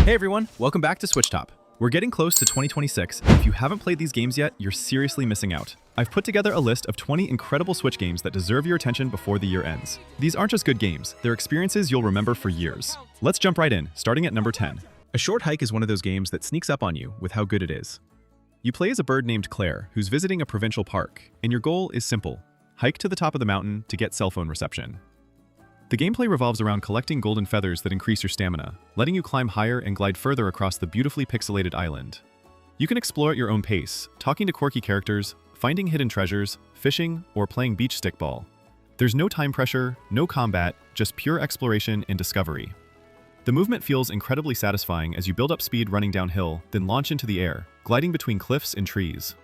Hey everyone, welcome back to SwitchTop. We're getting close to 2026, and if you haven't played these games yet, you're seriously missing out. I've put together a list of 20 incredible Switch games that deserve your attention before the year ends. These aren't just good games, they're experiences you'll remember for years. Let's jump right in, starting at number 10. A Short Hike is one of those games that sneaks up on you with how good it is. You play as a bird named Claire, who's visiting a provincial park, and your goal is simple: hike to the top of the mountain to get cell phone reception. The gameplay revolves around collecting golden feathers that increase your stamina, letting you climb higher and glide further across the beautifully pixelated island. You can explore at your own pace, talking to quirky characters, finding hidden treasures, fishing, or playing beach stickball. There's no time pressure, no combat, just pure exploration and discovery. The movement feels incredibly satisfying as you build up speed running downhill, then launch into the air, gliding between cliffs and trees.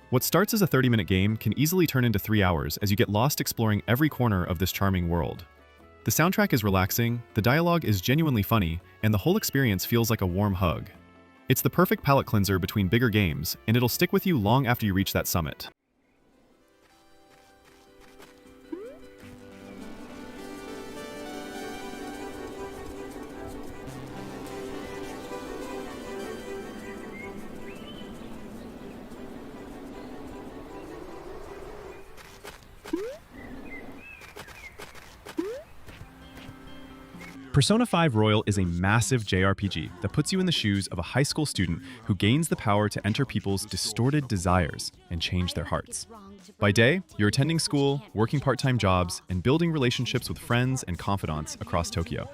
What starts as a 30-minute game can easily turn into 3 hours as you get lost exploring every corner of this charming world. The soundtrack is relaxing, the dialogue is genuinely funny, and the whole experience feels like a warm hug. It's the perfect palate cleanser between bigger games, and it'll stick with you long after you reach that summit. Persona 5 Royal is a massive JRPG that puts you in the shoes of a high school student who gains the power to enter people's distorted desires and change their hearts. By day, you're attending school, working part-time jobs, and building relationships with friends and confidants across Tokyo.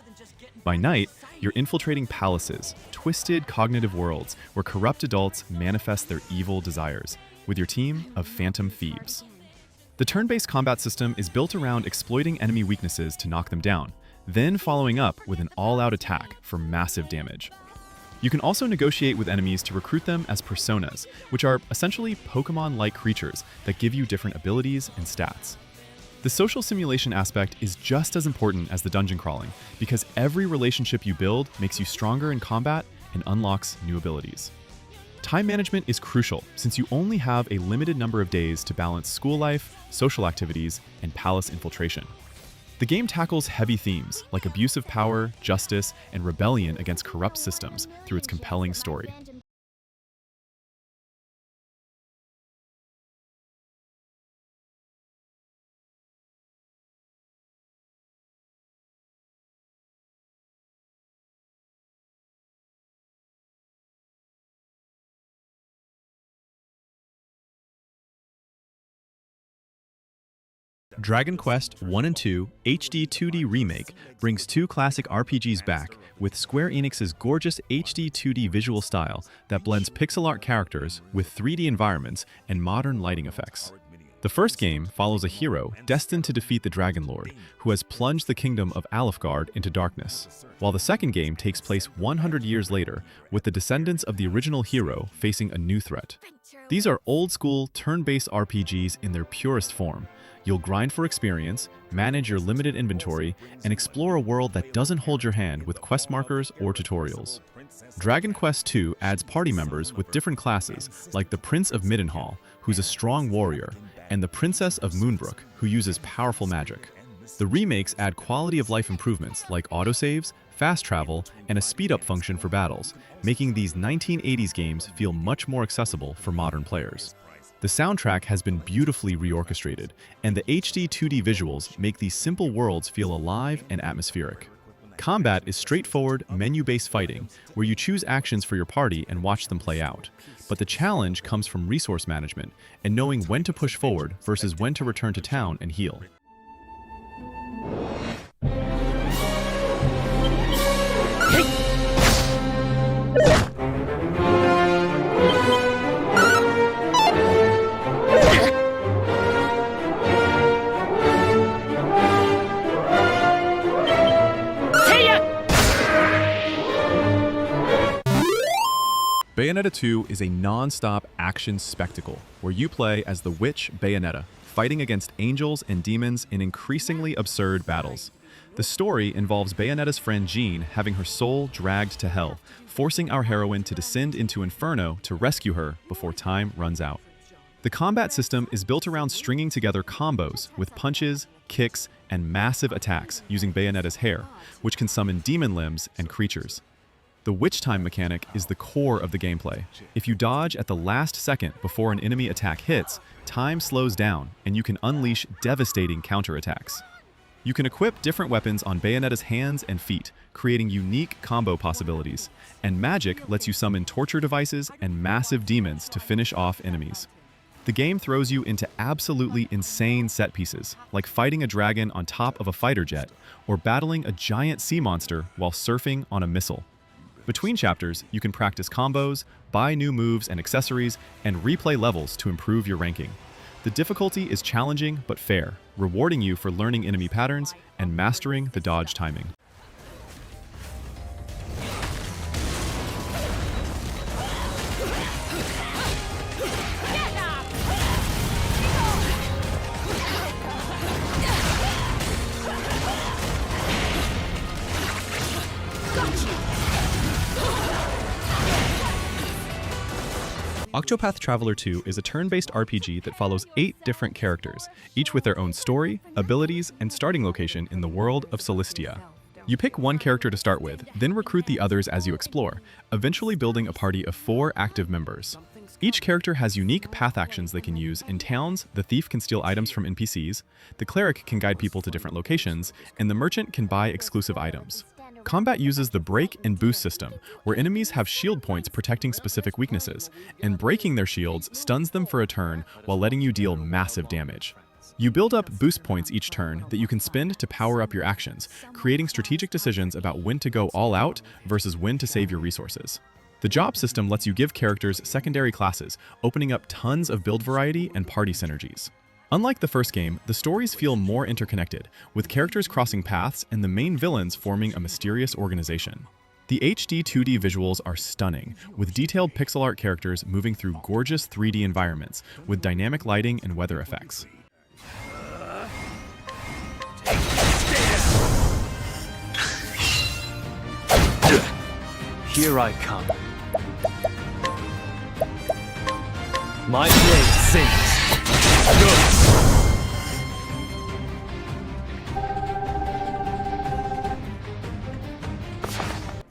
By night, you're infiltrating palaces, twisted cognitive worlds where corrupt adults manifest their evil desires, with your team of phantom thieves. The turn-based combat system is built around exploiting enemy weaknesses to knock them down, then following up with an all-out attack for massive damage. You can also negotiate with enemies to recruit them as personas, which are essentially Pokemon-like creatures that give you different abilities and stats. The social simulation aspect is just as important as the dungeon crawling, because every relationship you build makes you stronger in combat and unlocks new abilities. Time management is crucial, since you only have a limited number of days to balance school life, social activities, and palace infiltration. The game tackles heavy themes like abuse of power, justice, and rebellion against corrupt systems through its compelling story. Dragon Quest I and II HD 2D Remake brings two classic RPGs back with Square Enix's gorgeous HD 2D visual style that blends pixel art characters with 3D environments and modern lighting effects. The first game follows a hero destined to defeat the Dragon Lord, who has plunged the kingdom of Alefgard into darkness, while the second game takes place 100 years later with the descendants of the original hero facing a new threat. These are old-school, turn-based RPGs in their purest form. You'll grind for experience, manage your limited inventory, and explore a world that doesn't hold your hand with quest markers or tutorials. Dragon Quest II adds party members with different classes, like the Prince of Middenhall, who's a strong warrior, and the Princess of Moonbrook, who uses powerful magic. The remakes add quality-of-life improvements like autosaves, fast travel, and a speed-up function for battles, making these 1980s games feel much more accessible for modern players. The soundtrack has been beautifully reorchestrated, and the HD 2D visuals make these simple worlds feel alive and atmospheric. Combat is straightforward, menu-based fighting, where you choose actions for your party and watch them play out. But the challenge comes from resource management and knowing when to push forward versus when to return to town and heal. Bayonetta 2 is a non-stop action spectacle where you play as the witch Bayonetta, fighting against angels and demons in increasingly absurd battles. The story involves Bayonetta's friend Jean having her soul dragged to hell, forcing our heroine to descend into Inferno to rescue her before time runs out. The combat system is built around stringing together combos with punches, kicks, and massive attacks using Bayonetta's hair, which can summon demon limbs and creatures. The witch time mechanic is the core of the gameplay. If you dodge at the last second before an enemy attack hits, time slows down and you can unleash devastating counterattacks. You can equip different weapons on Bayonetta's hands and feet, creating unique combo possibilities, and magic lets you summon torture devices and massive demons to finish off enemies. The game throws you into absolutely insane set pieces, like fighting a dragon on top of a fighter jet, or battling a giant sea monster while surfing on a missile. Between chapters, you can practice combos, buy new moves and accessories, and replay levels to improve your ranking. The difficulty is challenging but fair, rewarding you for learning enemy patterns and mastering the dodge timing. Octopath Traveler 2 is a turn-based RPG that follows 8 different characters, each with their own story, abilities, and starting location in the world of Celestia. You pick one character to start with, then recruit the others as you explore, eventually building a party of 4 active members. Each character has unique path actions they can use. In towns, the thief can steal items from NPCs, the cleric can guide people to different locations, and the merchant can buy exclusive items. Combat uses the break and boost system, where enemies have shield points protecting specific weaknesses, and breaking their shields stuns them for a turn while letting you deal massive damage. You build up boost points each turn that you can spend to power up your actions, creating strategic decisions about when to go all out versus when to save your resources. The job system lets you give characters secondary classes, opening up tons of build variety and party synergies. Unlike the first game, the stories feel more interconnected, with characters crossing paths and the main villains forming a mysterious organization. The HD 2D visuals are stunning, with detailed pixel art characters moving through gorgeous 3D environments with dynamic lighting and weather effects. Here I come. My blade sings.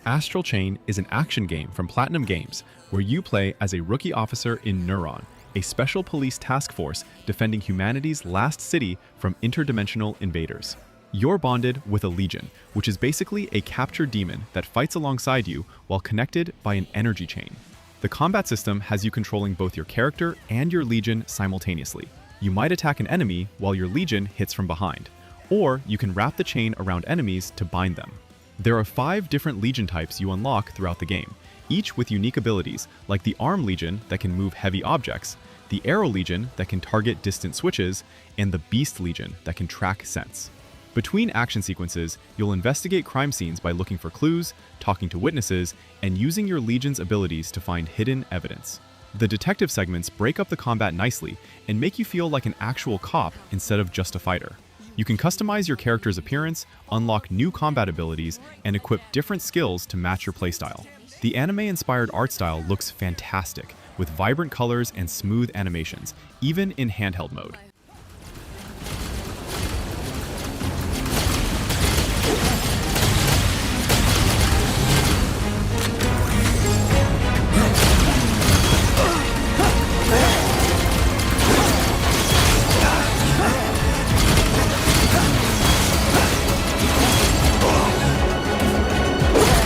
Astral Chain is an action game from Platinum Games where you play as a rookie officer in Neuron, a special police task force defending humanity's last city from interdimensional invaders. You're bonded with a legion, which is basically a captured demon that fights alongside you while connected by an energy chain. The combat system has you controlling both your character and your legion simultaneously. You might attack an enemy while your legion hits from behind, or you can wrap the chain around enemies to bind them. There are 5 different legion types you unlock throughout the game, each with unique abilities, like the Arm Legion that can move heavy objects, the Arrow Legion that can target distant switches, and the Beast Legion that can track scents. Between action sequences, you'll investigate crime scenes by looking for clues, talking to witnesses, and using your Legion's abilities to find hidden evidence. The detective segments break up the combat nicely and make you feel like an actual cop instead of just a fighter. You can customize your character's appearance, unlock new combat abilities, and equip different skills to match your playstyle. The anime-inspired art style looks fantastic, with vibrant colors and smooth animations, even in handheld mode.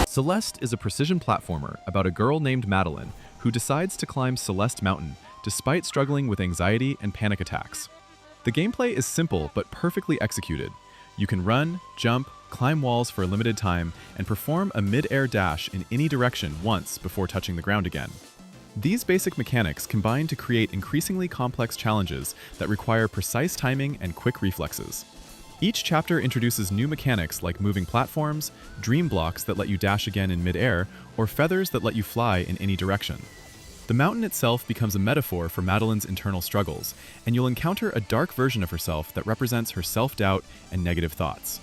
Celeste is a precision platformer about a girl named Madeline who decides to climb Celeste Mountain despite struggling with anxiety and panic attacks. The gameplay is simple but perfectly executed. You can run, jump, climb walls for a limited time, and perform a mid-air dash in any direction once before touching the ground again. These basic mechanics combine to create increasingly complex challenges that require precise timing and quick reflexes. Each chapter introduces new mechanics like moving platforms, dream blocks that let you dash again in mid-air, or feathers that let you fly in any direction. The mountain itself becomes a metaphor for Madeline's internal struggles, and you'll encounter a dark version of herself that represents her self-doubt and negative thoughts.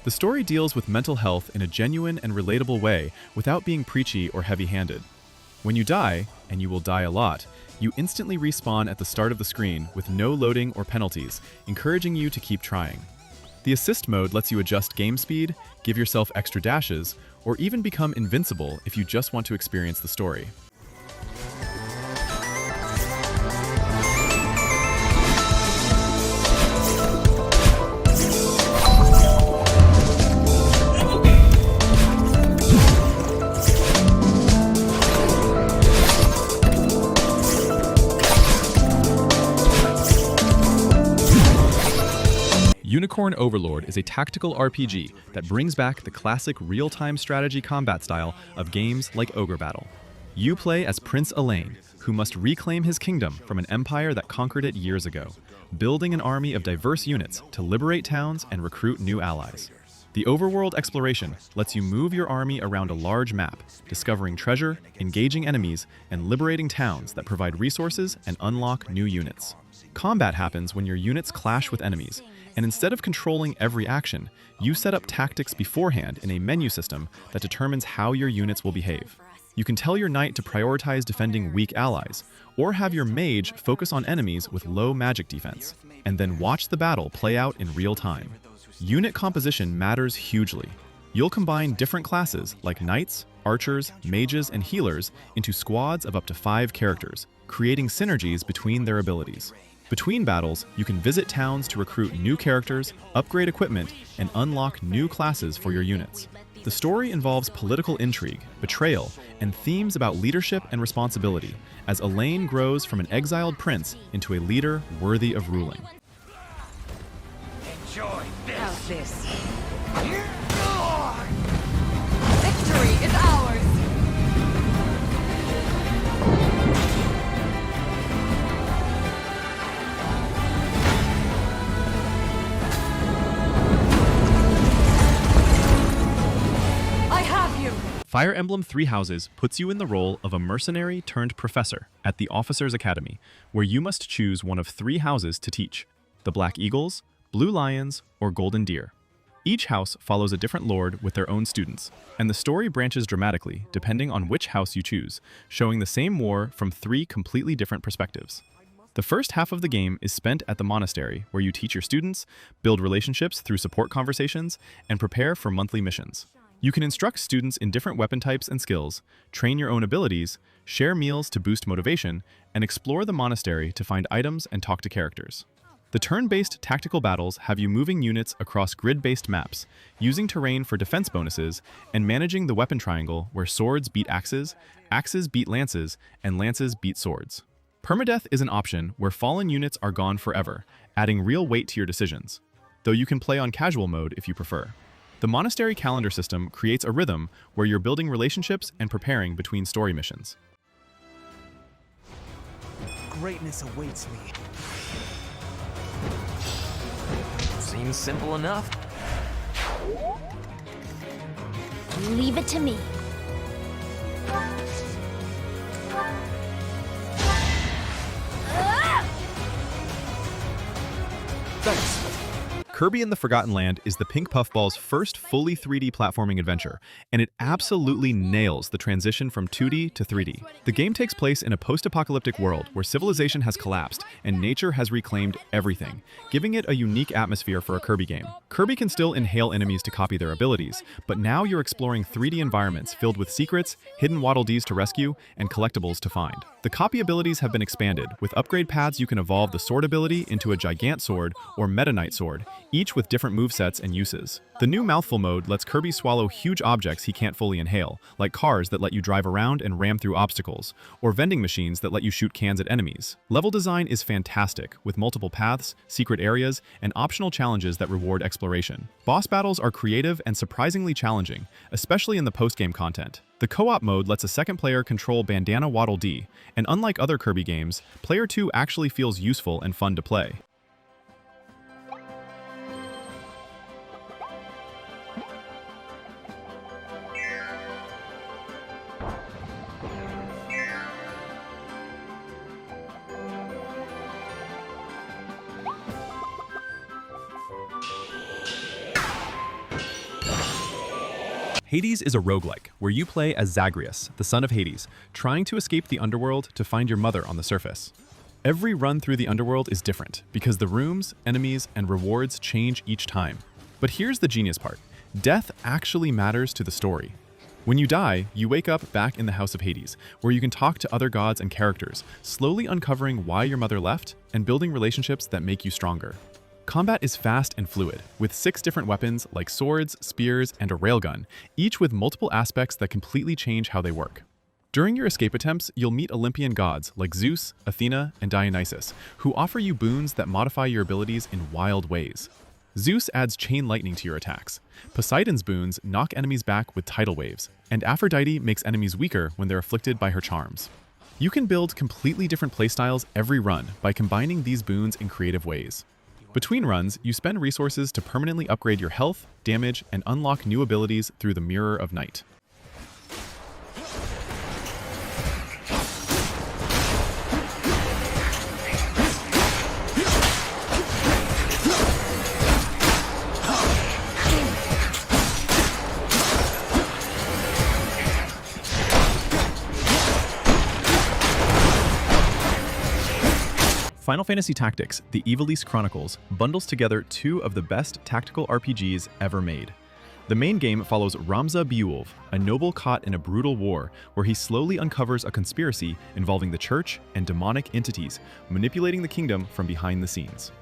The story deals with mental health in a genuine and relatable way without being preachy or heavy-handed. When you die, and you will die a lot, you instantly respawn at the start of the screen with no loading or penalties, encouraging you to keep trying. The assist mode lets you adjust game speed, give yourself extra dashes, or even become invincible if you just want to experience the story. Unicorn Overlord is a tactical RPG that brings back the classic real-time strategy combat style of games like Ogre Battle. You play as Prince Elaine, who must reclaim his kingdom from an empire that conquered it years ago, building an army of diverse units to liberate towns and recruit new allies. The overworld exploration lets you move your army around a large map, discovering treasure, engaging enemies, and liberating towns that provide resources and unlock new units. Combat happens when your units clash with enemies, and instead of controlling every action, you set up tactics beforehand in a menu system that determines how your units will behave. You can tell your knight to prioritize defending weak allies, or have your mage focus on enemies with low magic defense, and then watch the battle play out in real time. Unit composition matters hugely. You'll combine different classes like knights, archers, mages, and healers into squads of up to 5 characters, creating synergies between their abilities. Between battles, you can visit towns to recruit new characters, upgrade equipment, and unlock new classes for your units. The story involves political intrigue, betrayal, and themes about leadership and responsibility, as Elaine grows from an exiled prince into a leader worthy of ruling. Enjoy this. How's this? Victory is ours! Fire Emblem Three Houses puts you in the role of a mercenary turned professor at the Officers Academy, where you must choose one of 3 houses to teach: the Black Eagles, Blue Lions, or Golden Deer. Each house follows a different lord with their own students, and the story branches dramatically depending on which house you choose, showing the same war from 3 completely different perspectives. The first half of the game is spent at the monastery, where you teach your students, build relationships through support conversations, and prepare for monthly missions. You can instruct students in different weapon types and skills, train your own abilities, share meals to boost motivation, and explore the monastery to find items and talk to characters. The turn-based tactical battles have you moving units across grid-based maps, using terrain for defense bonuses, and managing the weapon triangle where swords beat axes, axes beat lances, and lances beat swords. Permadeath is an option where fallen units are gone forever, adding real weight to your decisions, though you can play on casual mode if you prefer. The monastery calendar system creates a rhythm where you're building relationships and preparing between story missions. Greatness awaits me. Seems simple enough. Leave it to me. Thanks. Kirby and the Forgotten Land is the Pink Puffball's first fully 3D platforming adventure, and it absolutely nails the transition from 2D to 3D. The game takes place in a post-apocalyptic world where civilization has collapsed and nature has reclaimed everything, giving it a unique atmosphere for a Kirby game. Kirby can still inhale enemies to copy their abilities, but now you're exploring 3D environments filled with secrets, hidden Waddle Dees to rescue, and collectibles to find. The copy abilities have been expanded. With upgrade paths, you can evolve the sword ability into a Gigant Sword or Meta Knight Sword, each with different movesets and uses. The new Mouthful mode lets Kirby swallow huge objects he can't fully inhale, like cars that let you drive around and ram through obstacles, or vending machines that let you shoot cans at enemies. Level design is fantastic, with multiple paths, secret areas, and optional challenges that reward exploration. Boss battles are creative and surprisingly challenging, especially in the post-game content. The co-op mode lets a second player control Bandana Waddle Dee, and unlike other Kirby games, Player 2 actually feels useful and fun to play. Hades is a roguelike, where you play as Zagreus, the son of Hades, trying to escape the underworld to find your mother on the surface. Every run through the underworld is different, because the rooms, enemies, and rewards change each time. But here's the genius part. Death actually matters to the story. When you die, you wake up back in the House of Hades, where you can talk to other gods and characters, slowly uncovering why your mother left and building relationships that make you stronger. Combat is fast and fluid, with 6 different weapons like swords, spears, and a railgun, each with multiple aspects that completely change how they work. During your escape attempts, you'll meet Olympian gods like Zeus, Athena, and Dionysus, who offer you boons that modify your abilities in wild ways. Zeus adds chain lightning to your attacks. Poseidon's boons knock enemies back with tidal waves, and Aphrodite makes enemies weaker when they're afflicted by her charms. You can build completely different playstyles every run by combining these boons in creative ways. Between runs, you spend resources to permanently upgrade your health, damage, and unlock new abilities through the Mirror of Night. Final Fantasy Tactics: The Ivalice Chronicles bundles together 2 of the best tactical RPGs ever made. The main game follows Ramza Beowulf, a noble caught in a brutal war where he slowly uncovers a conspiracy involving the church and demonic entities, manipulating the kingdom from behind the scenes.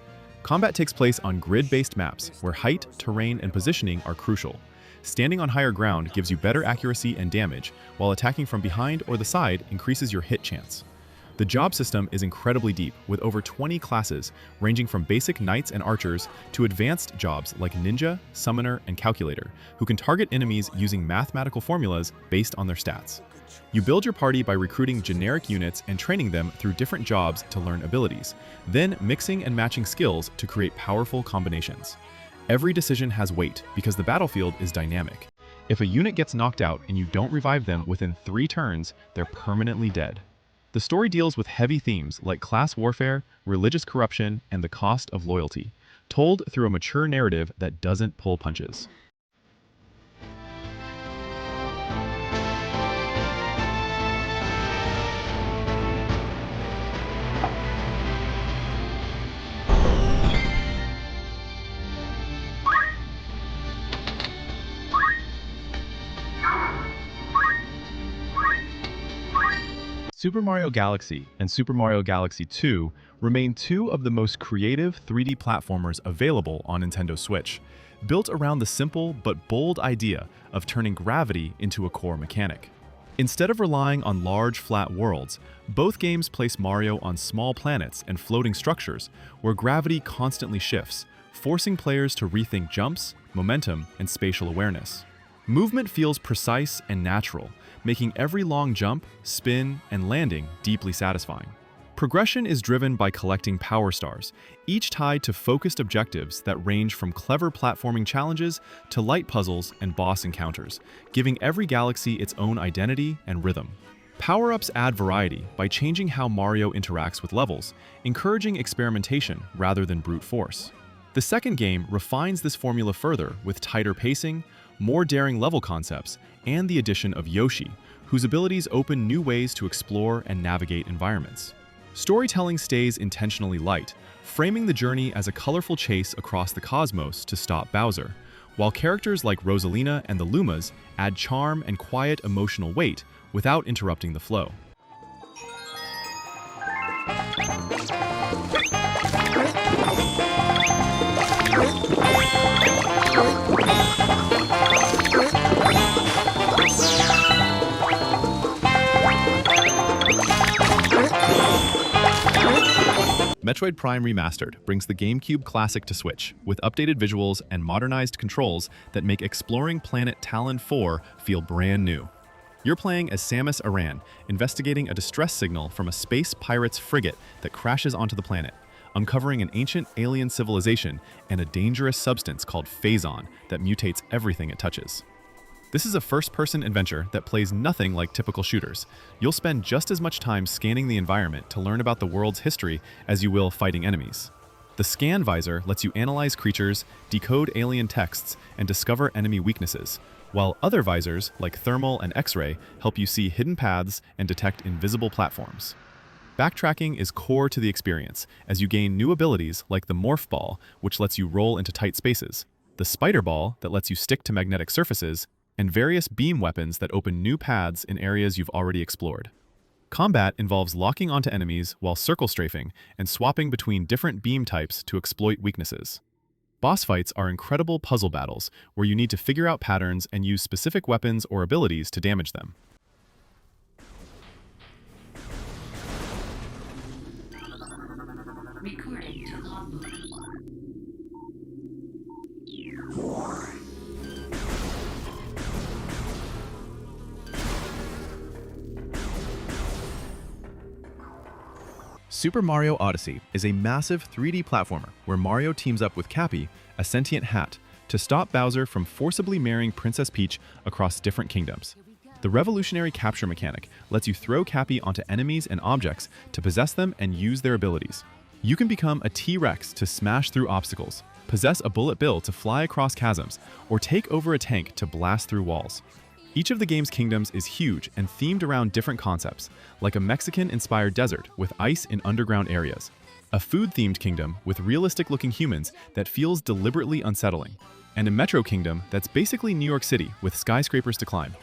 Combat takes place on grid-based maps where height, terrain, and positioning are crucial. Standing on higher ground gives you better accuracy and damage, while attacking from behind or the side increases your hit chance. The job system is incredibly deep, with over 20 classes, ranging from basic knights and archers to advanced jobs like ninja, summoner, and calculator, who can target enemies using mathematical formulas based on their stats. You build your party by recruiting generic units and training them through different jobs to learn abilities, then mixing and matching skills to create powerful combinations. Every decision has weight because the battlefield is dynamic. If a unit gets knocked out and you don't revive them within 3 turns, they're permanently dead. The story deals with heavy themes like class warfare, religious corruption, and the cost of loyalty, told through a mature narrative that doesn't pull punches. Super Mario Galaxy and Super Mario Galaxy 2 remain 2 of the most creative 3D platformers available on Nintendo Switch, built around the simple but bold idea of turning gravity into a core mechanic. Instead of relying on large, flat worlds, both games place Mario on small planets and floating structures where gravity constantly shifts, forcing players to rethink jumps, momentum, and spatial awareness. Movement feels precise and natural, making every long jump, spin, and landing deeply satisfying. Progression is driven by collecting power stars, each tied to focused objectives that range from clever platforming challenges to light puzzles and boss encounters, giving every galaxy its own identity and rhythm. Power-ups add variety by changing how Mario interacts with levels, encouraging experimentation rather than brute force. The second game refines this formula further with tighter pacing, more daring level concepts, and the addition of Yoshi, whose abilities open new ways to explore and navigate environments. Storytelling stays intentionally light, framing the journey as a colorful chase across the cosmos to stop Bowser, while characters like Rosalina and the Lumas add charm and quiet emotional weight without interrupting the flow. Metroid Prime Remastered brings the GameCube classic to Switch, with updated visuals and modernized controls that make exploring planet Talon 4 feel brand new. You're playing as Samus Aran, investigating a distress signal from a space pirate's frigate that crashes onto the planet, uncovering an ancient alien civilization and a dangerous substance called Phazon that mutates everything it touches. This is a first-person adventure that plays nothing like typical shooters. You'll spend just as much time scanning the environment to learn about the world's history as you will fighting enemies. The scan visor lets you analyze creatures, decode alien texts, and discover enemy weaknesses, while other visors, like thermal and X-ray, help you see hidden paths and detect invisible platforms. Backtracking is core to the experience, as you gain new abilities like the Morph Ball, which lets you roll into tight spaces, the Spider Ball that lets you stick to magnetic surfaces, and various beam weapons that open new paths in areas you've already explored. Combat involves locking onto enemies while circle strafing and swapping between different beam types to exploit weaknesses. Boss fights are incredible puzzle battles where you need to figure out patterns and use specific weapons or abilities to damage them. Recording to logbook. Super Mario Odyssey is a massive 3D platformer where Mario teams up with Cappy, a sentient hat, to stop Bowser from forcibly marrying Princess Peach across different kingdoms. The revolutionary capture mechanic lets you throw Cappy onto enemies and objects to possess them and use their abilities. You can become a T-Rex to smash through obstacles, possess a bullet bill to fly across chasms, or take over a tank to blast through walls. Each of the game's kingdoms is huge and themed around different concepts, like a Mexican-inspired desert with ice in underground areas, a food-themed kingdom with realistic-looking humans that feels deliberately unsettling, and a metro kingdom that's basically New York City with skyscrapers to climb.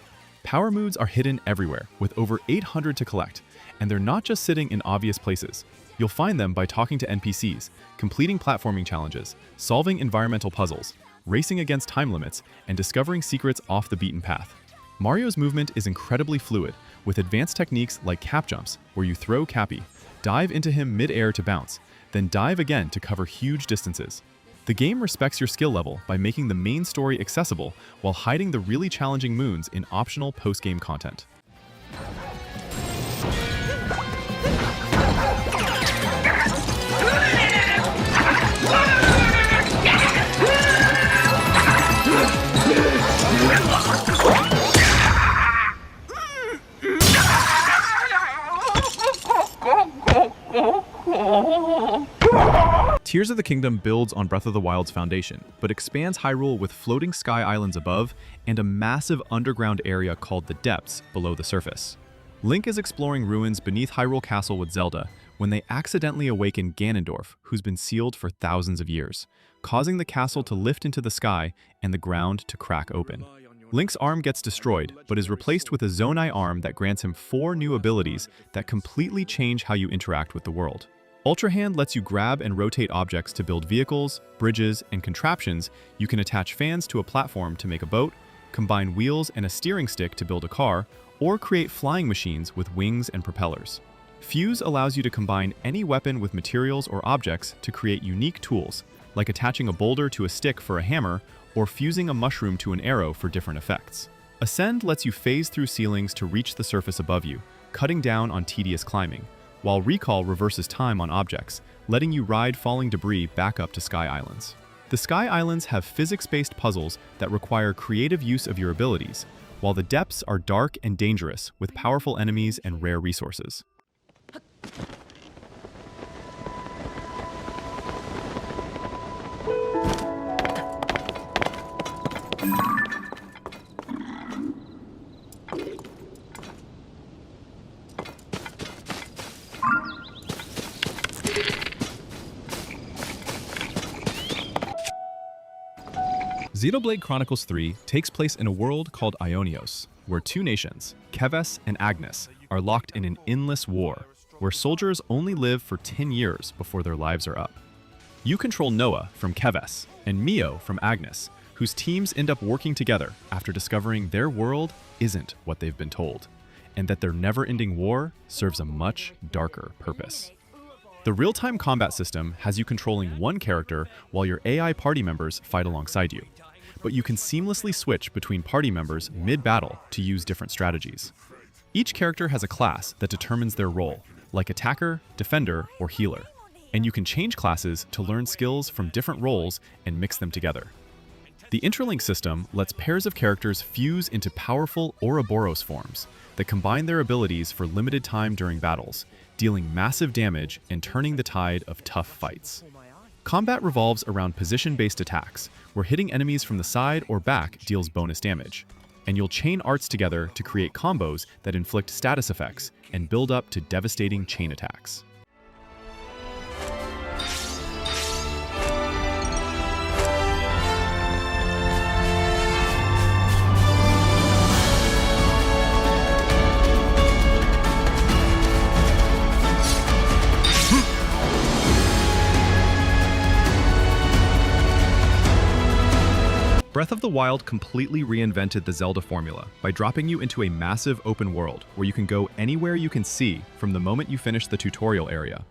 Power moods are hidden everywhere, with over 800 to collect, and they're not just sitting in obvious places. You'll find them by talking to NPCs, completing platforming challenges, solving environmental puzzles, racing against time limits, and discovering secrets off the beaten path. Mario's movement is incredibly fluid, with advanced techniques like cap jumps, where you throw Cappy, dive into him mid-air to bounce, then dive again to cover huge distances. The game respects your skill level by making the main story accessible while hiding the really challenging moons in optional post-game content. Tears of the Kingdom builds on Breath of the Wild's foundation, but expands Hyrule with floating sky islands above and a massive underground area called the Depths below the surface. Link is exploring ruins beneath Hyrule Castle with Zelda when they accidentally awaken Ganondorf, who's been sealed for thousands of years, causing the castle to lift into the sky and the ground to crack open. Link's arm gets destroyed, but is replaced with a Zonai arm that grants him 4 new abilities that completely change how you interact with the world. Ultra Hand lets you grab and rotate objects to build vehicles, bridges, and contraptions. You can attach fans to a platform to make a boat, combine wheels and a steering stick to build a car, or create flying machines with wings and propellers. Fuse allows you to combine any weapon with materials or objects to create unique tools, like attaching a boulder to a stick for a hammer or fusing a mushroom to an arrow for different effects. Ascend lets you phase through ceilings to reach the surface above you, cutting down on tedious climbing, while Recall reverses time on objects, letting you ride falling debris back up to Sky Islands. The Sky Islands have physics-based puzzles that require creative use of your abilities, while the Depths are dark and dangerous with powerful enemies and rare resources. Xenoblade Chronicles 3 takes place in a world called Ionios, where 2 nations, Keves and Agnes, are locked in an endless war, where soldiers only live for 10 years before their lives are up. You control Noah from Keves and Mio from Agnes, whose teams end up working together after discovering their world isn't what they've been told, and that their never-ending war serves a much darker purpose. The real-time combat system has you controlling one character while your AI party members fight alongside you, but you can seamlessly switch between party members mid-battle to use different strategies. Each character has a class that determines their role, like attacker, defender, or healer, and you can change classes to learn skills from different roles and mix them together. The interlink system lets pairs of characters fuse into powerful Ouroboros forms that combine their abilities for limited time during battles, dealing massive damage and turning the tide of tough fights. Combat revolves around position-based attacks, where hitting enemies from the side or back deals bonus damage, and you'll chain arts together to create combos that inflict status effects and build up to devastating chain attacks. Breath of the Wild completely reinvented the Zelda formula by dropping you into a massive open world where you can go anywhere you can see from the moment you finish the tutorial area.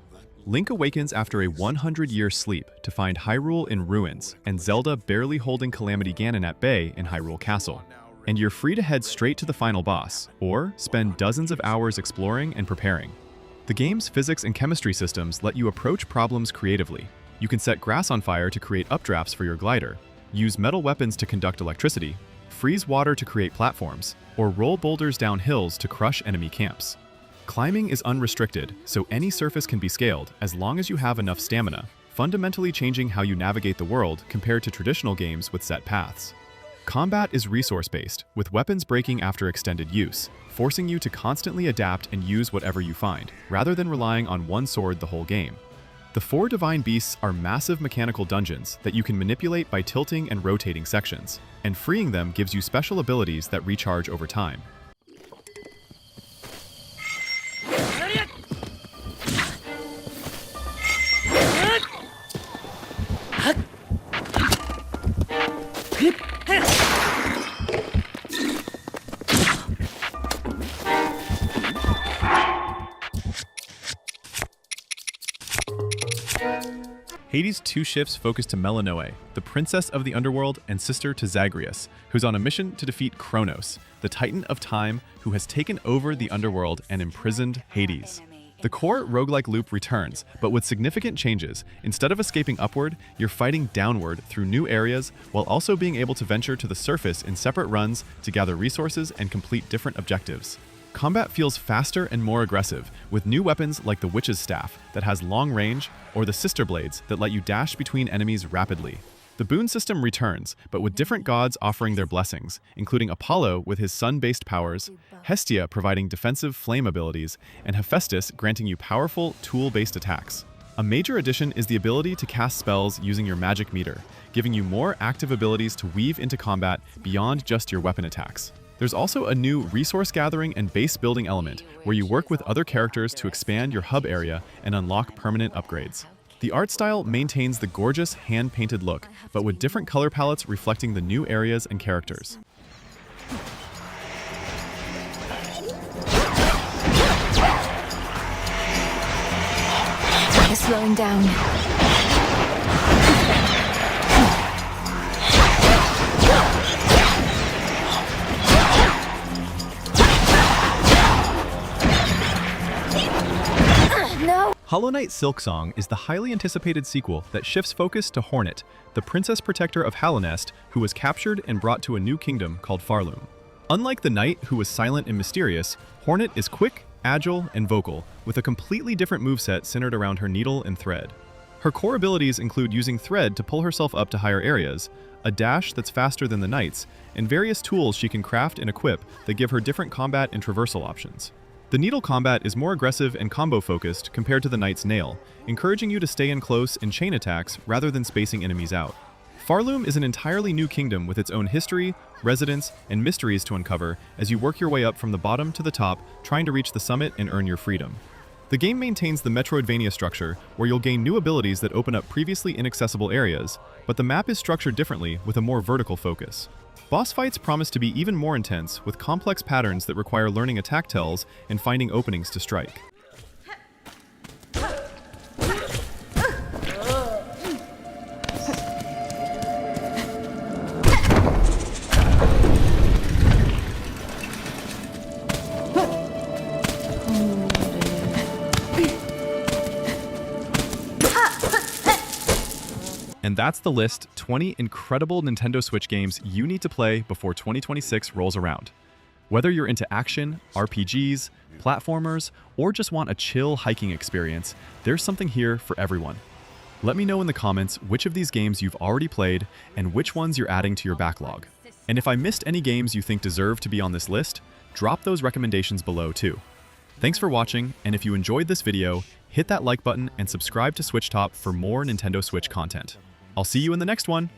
Link awakens after a 100-year sleep to find Hyrule in ruins and Zelda barely holding Calamity Ganon at bay in Hyrule Castle. And you're free to head straight to the final boss, or spend dozens of hours exploring and preparing. The game's physics and chemistry systems let you approach problems creatively. You can set grass on fire to create updrafts for your glider, use metal weapons to conduct electricity, freeze water to create platforms, or roll boulders down hills to crush enemy camps. Climbing is unrestricted, so any surface can be scaled as long as you have enough stamina, fundamentally changing how you navigate the world compared to traditional games with set paths. Combat is resource-based, with weapons breaking after extended use, forcing you to constantly adapt and use whatever you find, rather than relying on one sword the whole game. The 4 divine beasts are massive mechanical dungeons that you can manipulate by tilting and rotating sections, and freeing them gives you special abilities that recharge over time. Hades' 2 ships focus to Melinoe, the princess of the underworld and sister to Zagreus, who's on a mission to defeat Kronos, the titan of time who has taken over the underworld and imprisoned Hades. The core roguelike loop returns, but with significant changes. Instead of escaping upward, you're fighting downward through new areas while also being able to venture to the surface in separate runs to gather resources and complete different objectives. Combat feels faster and more aggressive, with new weapons like the Witch's Staff that has long range, or the Sister Blades that let you dash between enemies rapidly. The boon system returns, but with different gods offering their blessings, including Apollo with his sun-based powers, Hestia providing defensive flame abilities, and Hephaestus granting you powerful tool-based attacks. A major addition is the ability to cast spells using your magic meter, giving you more active abilities to weave into combat beyond just your weapon attacks. There's also a new resource gathering and base building element where you work with other characters to expand your hub area and unlock permanent upgrades. The art style maintains the gorgeous hand-painted look, but with different color palettes reflecting the new areas and characters. They're slowing down. Hollow Knight Silksong is the highly anticipated sequel that shifts focus to Hornet, the princess protector of Halonest who was captured and brought to a new kingdom called Farloom. Unlike the knight who was silent and mysterious, Hornet is quick, agile, and vocal, with a completely different moveset centered around her needle and thread. Her core abilities include using thread to pull herself up to higher areas, a dash that's faster than the knight's, and various tools she can craft and equip that give her different combat and traversal options. The needle combat is more aggressive and combo-focused compared to the knight's nail, encouraging you to stay in close and chain attacks rather than spacing enemies out. Farloom is an entirely new kingdom with its own history, residents, and mysteries to uncover as you work your way up from the bottom to the top, trying to reach the summit and earn your freedom. The game maintains the Metroidvania structure, where you'll gain new abilities that open up previously inaccessible areas, but the map is structured differently with a more vertical focus. Boss fights promise to be even more intense, with complex patterns that require learning attack tells and finding openings to strike. And that's the list, 20 incredible Nintendo Switch games you need to play before 2026 rolls around. Whether you're into action, RPGs, platformers, or just want a chill hiking experience, there's something here for everyone. Let me know in the comments which of these games you've already played and which ones you're adding to your backlog. And if I missed any games you think deserve to be on this list, drop those recommendations below too. Thanks for watching, and if you enjoyed this video, hit that like button and subscribe to SwitchTop for more Nintendo Switch content. I'll see you in the next one!